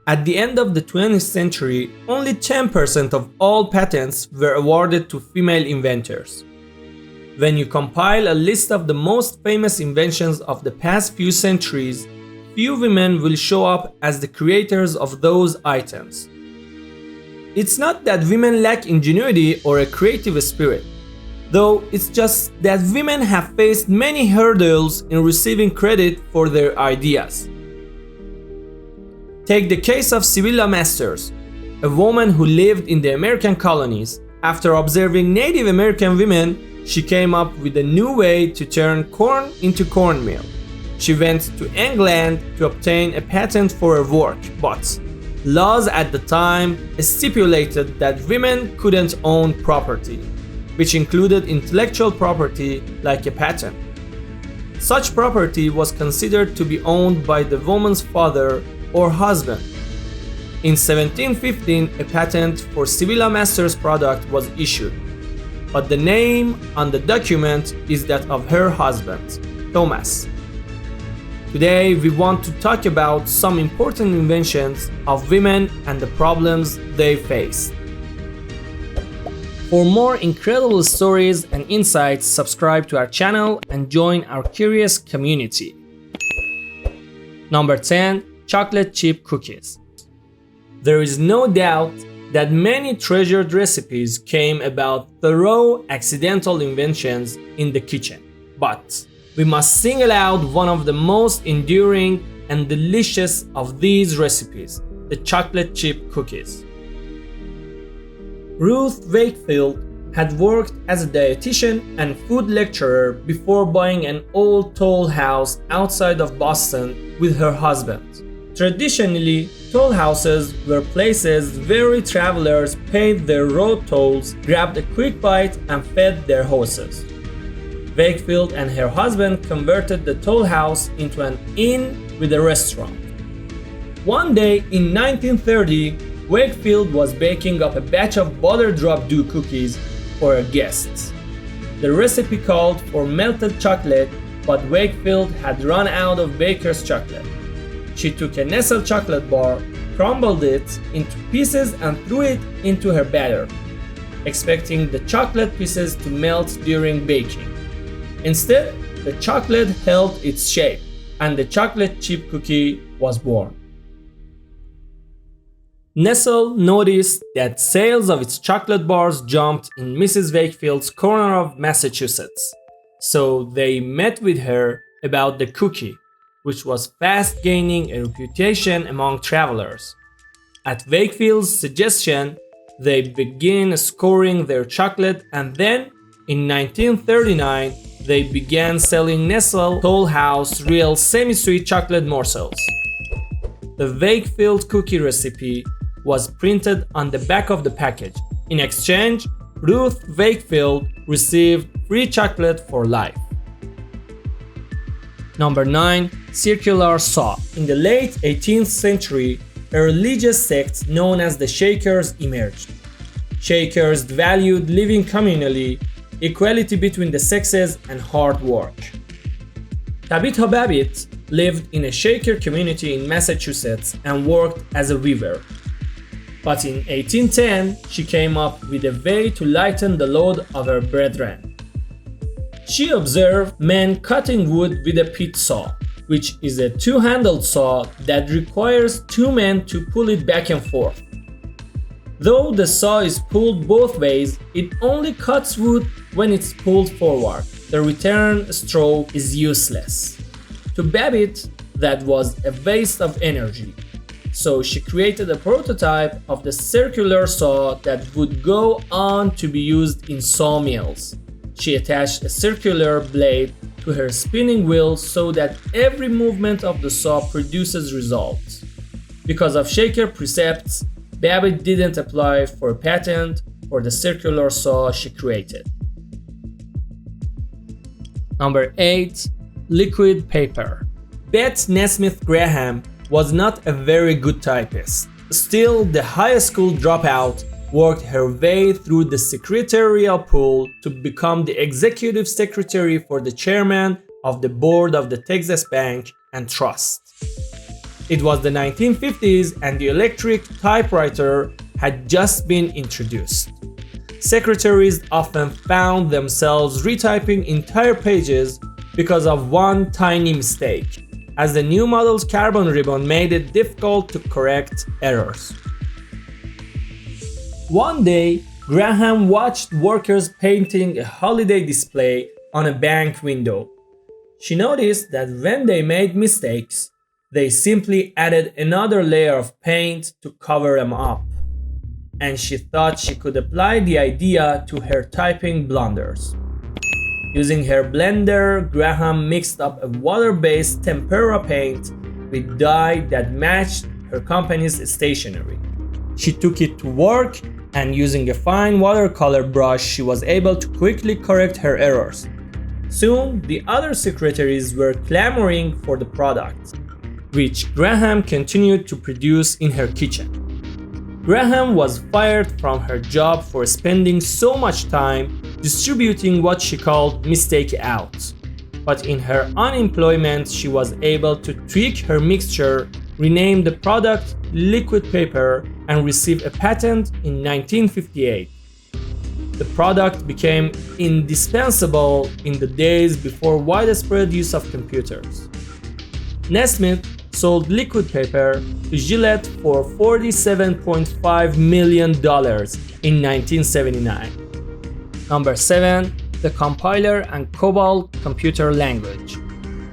At the end of the 20th century, only 10% of all patents were awarded to female inventors. When you compile a list of the most famous inventions of the past few centuries, few women will show up as the creators of those items. It's not that women lack ingenuity or a creative spirit, though it's just that women have faced many hurdles in receiving credit for their ideas. Take the case of Sybilla Masters, a woman who lived in the American colonies. After observing Native American women, she came up with a new way to turn corn into cornmeal. She went to England to obtain a patent for her work, but laws at the time stipulated that women couldn't own property, which included intellectual property like a patent. Such property was considered to be owned by the woman's father or husband. In 1715, a patent for Sybilla Masters' product was issued, but the name on the document is that of her husband, Thomas. Today, we want to talk about some important inventions of women and the problems they faced. For more incredible stories and insights, subscribe to our channel and join our curious community. Number 10. Chocolate chip cookies. There is no doubt that many treasured recipes came about through accidental inventions in the kitchen, but we must single out one of the most enduring and delicious of these recipes, the chocolate chip cookies. Ruth Wakefield had worked as a dietitian and food lecturer before buying an old toll house outside of Boston with her husband. Traditionally, toll houses were places where travelers paid their road tolls, grabbed a quick bite, and fed their horses. Wakefield and her husband converted the toll house into an inn with a restaurant. One day in 1930, Wakefield was baking up a batch of butter drop dew cookies for her guests. The recipe called for melted chocolate, but Wakefield had run out of baker's chocolate. She took a Nestle chocolate bar, crumbled it into pieces and threw it into her batter, expecting the chocolate pieces to melt during baking. Instead, the chocolate held its shape, and the chocolate chip cookie was born. Nestle noticed that sales of its chocolate bars jumped in Mrs. Wakefield's corner of Massachusetts, so they met with her about the cookie, which was fast gaining a reputation among travelers. At Wakefield's suggestion, they began scoring their chocolate, and then, in 1939, they began selling Nestle Toll House real semi-sweet chocolate morsels. The Wakefield cookie recipe was printed on the back of the package. In exchange, Ruth Wakefield received free chocolate for life. Number 9. Circular saw. In the late 18th century, a religious sect known as the Shakers emerged. Shakers valued living communally, equality between the sexes, and hard work. Tabitha Babbitt lived in a Shaker community in Massachusetts and worked as a weaver. But in 1810, she came up with a way to lighten the load of her brethren. She observed men cutting wood with a pit saw, which is a two-handled saw that requires two men to pull it back and forth. Though the saw is pulled both ways, it only cuts wood when it's pulled forward. The return stroke is useless. To Babbitt, that was a waste of energy. So she created a prototype of the circular saw that would go on to be used in sawmills. She attached a circular blade to her spinning wheel so that every movement of the saw produces results. Because of Shaker precepts, Babbitt didn't apply for a patent for the circular saw she created. Number 8. Liquid paper. Beth Nesmith Graham was not a very good typist. Still, the high school dropout worked her way through the secretarial pool to become the executive secretary for the chairman of the board of the Texas Bank and Trust. It was the 1950s and the electric typewriter had just been introduced. Secretaries often found themselves retyping entire pages because of one tiny mistake, as the new model's carbon ribbon made it difficult to correct errors. One day, Graham watched workers painting a holiday display on a bank window. She noticed that when they made mistakes, they simply added another layer of paint to cover them up. And she thought she could apply the idea to her typing blunders. Using her blender, Graham mixed up a water-based tempera paint with dye that matched her company's stationery. She took it to work, and using a fine watercolor brush, she was able to quickly correct her errors. Soon, the other secretaries were clamoring for the product, which Graham continued to produce in her kitchen. Graham was fired from her job for spending so much time distributing what she called mistake out. But in her unemployment, she was able to tweak her mixture, rename the product liquid paper, and receive a patent in 1958. The product became indispensable in the days before widespread use of computers. Nestle sold liquid paper to Gillette for $47.5 million in 1979. Number 7. The compiler and COBOL computer language.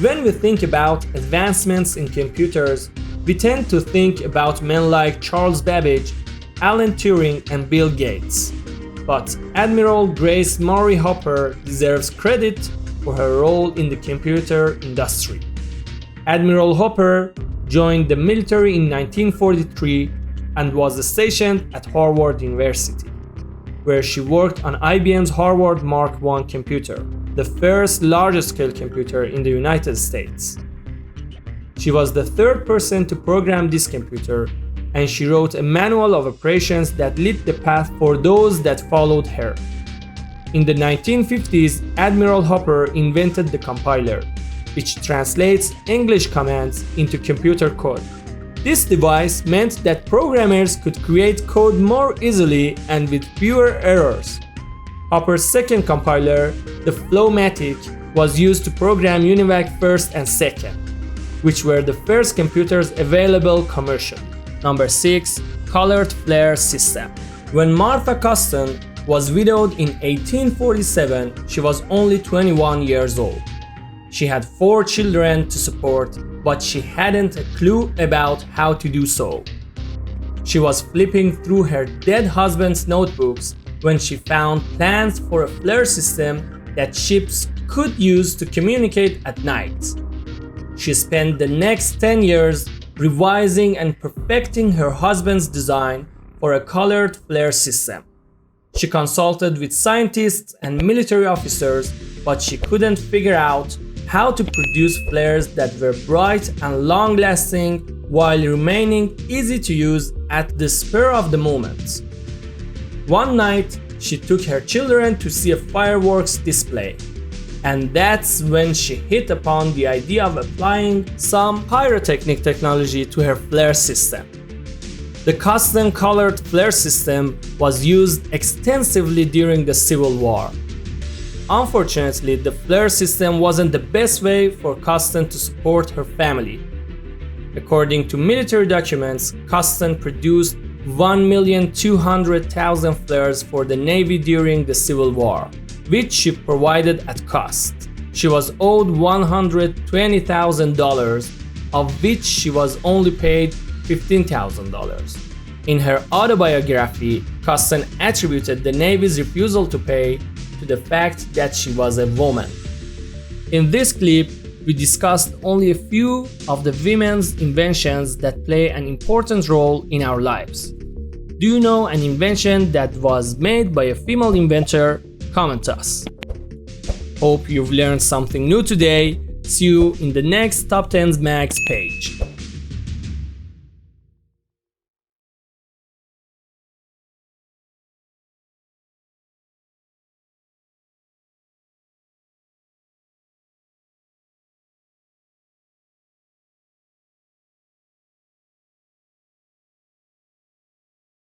When we think about advancements in computers, we tend to think about men like Charles Babbage, Alan Turing, and Bill Gates. But Admiral Grace Murray Hopper deserves credit for her role in the computer industry. Admiral Hopper joined the military in 1943 and was stationed at Harvard University, where she worked on IBM's Harvard Mark I computer, the first large-scale computer in the United States. She was the third person to program this computer, and she wrote a manual of operations that lit the path for those that followed her. In the 1950s, Admiral Hopper invented the compiler, which translates English commands into computer code. This device meant that programmers could create code more easily and with fewer errors. Hopper's second compiler, the Flowmatic, was used to program UNIVAC first and second, which were the first computers available commercially. Number 6. Colored flare system. When Martha Custon was widowed in 1847, she was only 21 years old. She had 4 children to support, but she hadn't a clue about how to do so. She was flipping through her dead husband's notebooks when she found plans for a flare system that ships could use to communicate at night. She spent the next 10 years revising and perfecting her husband's design for a colored flare system. She consulted with scientists and military officers, but she couldn't figure out how to produce flares that were bright and long-lasting while remaining easy to use at the spur of the moment. One night, she took her children to see a fireworks display, and that's when she hit upon the idea of applying some pyrotechnic technology to her flare system. The custom colored flare system was used extensively during the Civil War. Unfortunately, the flare system wasn't the best way for Custon to support her family. According to military documents, Custon produced 1,200,000 flares for the Navy during the Civil War, which she provided at cost. She was owed $120,000, of which she was only paid $15,000. In her autobiography, Custon attributed the Navy's refusal to pay to the fact that she was a woman. In this clip, we discussed only a few of the women's inventions that play an important role in our lives. Do you know an invention that was made by a female inventor? Comment us. Hope you've learned something new today. See you in the next Top 10 Mags page.